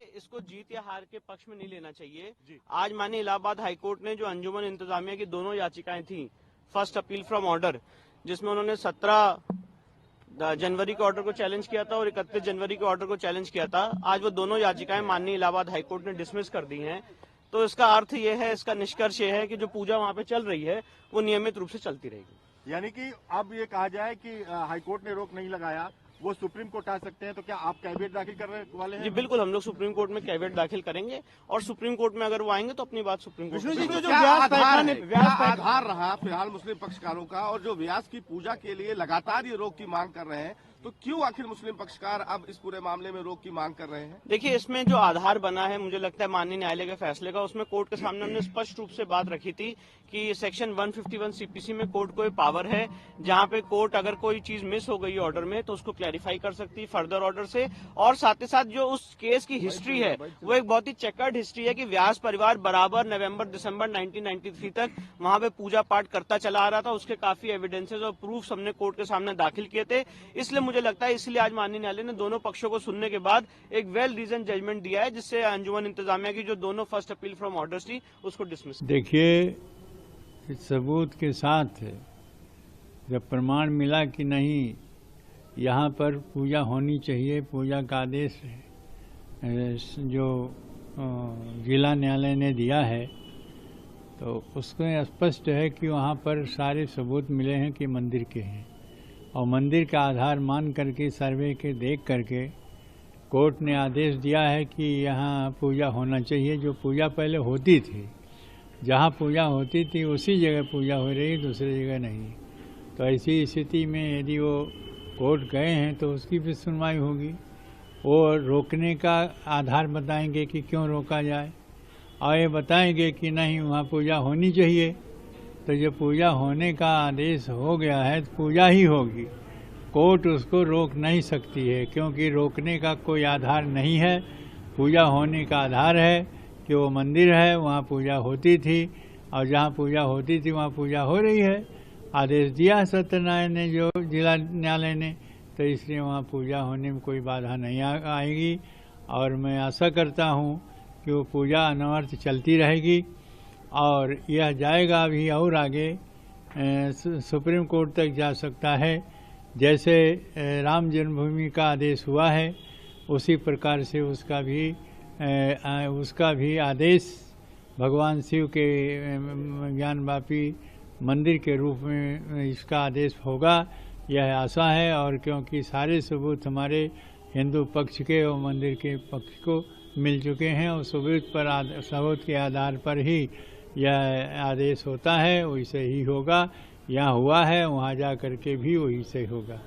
इसको जीत या हार के पक्ष में नहीं लेना चाहिए। आज माननीय इलाहाबाद हाईकोर्ट ने जो अंजुमन इंतजामिया की दोनों याचिकाएं थी, फर्स्ट अपील फ्रॉम ऑर्डर, जिसमें उन्होंने 17 जनवरी के ऑर्डर को चैलेंज किया था और 31 जनवरी के ऑर्डर को चैलेंज किया था, आज वो दोनों याचिकाएं माननीय इलाहाबाद हाईकोर्ट ने डिसमिस कर दी हैं। तो इसका अर्थ ये है, इसका निष्कर्ष ये है कि जो पूजा वहां पे चल रही है वो नियमित रूप से चलती रहेगी। यानी कि अब ये कहा जाए कि हाईकोर्ट ने रोक नहीं लगाया, वो सुप्रीम कोर्ट आ सकते हैं, तो क्या आप कैविएट दाखिल करने वाले हैं? जी बिल्कुल, हम लोग सुप्रीम कोर्ट में कैविएट दाखिल करेंगे और सुप्रीम कोर्ट में अगर वो आएंगे तो अपनी बात सुप्रीम कोर्ट में। जो आधार रहा फिलहाल मुस्लिम पक्षकारों का, और जो व्यास की पूजा के लिए लगातार ये रोक की मांग कर रहे हैं, तो क्यों आखिर मुस्लिम पक्षकार अब इस पूरे मामले में रोक की मांग कर रहे हैं? देखिए, इसमें जो आधार बना है, मुझे लगता है माननीय न्यायालय के फैसले का, उसमें कोर्ट के सामने हमने स्पष्ट रूप से बात रखी थी कि सेक्शन 151 सीपीसी में कोर्ट को पावर है, जहां पे कोर्ट अगर कोई चीज मिस हो गई ऑर्डर में तो उसको क्लैरिफाई कर सकती है फर्दर ऑर्डर से। और साथ ही साथ जो उस केस की हिस्ट्री है वो एक बहुत ही चेकर्ड हिस्ट्री है कि व्यास परिवार बराबर नवंबर दिसंबर 1993 तक वहां पे पूजा पाठ करता चला आ रहा था। उसके काफी एविडेंसेस और प्रूफ हमने कोर्ट के सामने दाखिल किए थे। इसलिए मुझे लगता है, इसलिए आज माननीय न्यायालय ने दोनों पक्षों को सुनने के बाद एक वेल रीजन जजमेंट दिया है, जिससे अंजुमन इंतजामिया की जो दोनों फर्स्ट अपील फ्रॉम ऑर्डर्स थी उसको डिसमिस। देखिए, सबूत के साथ जब प्रमाण मिला कि नहीं यहाँ पर पूजा होनी चाहिए, पूजा का आदेश जो जिला न्यायालय ने दिया है, तो उसमें स्पष्ट है कि वहाँ पर सारे सबूत मिले हैं कि मंदिर के हैं, और मंदिर का आधार मान करके सर्वे के देख करके कोर्ट ने आदेश दिया है कि यहाँ पूजा होना चाहिए। जो पूजा पहले होती थी, जहाँ पूजा होती थी उसी जगह पूजा हो रही, दूसरी जगह नहीं। तो ऐसी स्थिति में यदि वो कोर्ट गए हैं तो उसकी भी सुनवाई होगी। वो रोकने का आधार बताएंगे कि क्यों रोका जाए, और ये बताएंगे कि नहीं वहाँ पूजा होनी चाहिए। तो जब पूजा होने का आदेश हो गया है तो पूजा ही होगी, कोर्ट उसको रोक नहीं सकती है, क्योंकि रोकने का कोई आधार नहीं है। पूजा होने का आधार है कि वो मंदिर है, वहाँ पूजा होती थी, और जहाँ पूजा होती थी वहाँ पूजा हो रही है। आदेश दिया सत्र न्यायालय ने, जो जिला न्यायालय ने, तो इसलिए वहाँ पूजा होने में कोई बाधा नहीं आएगी। और मैं आशा करता हूँ कि वो पूजा अनवरत चलती रहेगी, और यह जाएगा अभी और आगे सुप्रीम कोर्ट तक जा सकता है। जैसे राम जन्मभूमि का आदेश हुआ है, उसी प्रकार से उसका भी आदेश भगवान शिव के ज्ञानवापी मंदिर के रूप में इसका आदेश होगा, यह आशा है। और क्योंकि सारे सबूत हमारे हिंदू पक्ष के और मंदिर के पक्ष को मिल चुके हैं, और सबूत के आधार पर ही यह आदेश होता है, वैसे ही होगा। यहाँ हुआ है, वहाँ जा करके भी वही से होगा।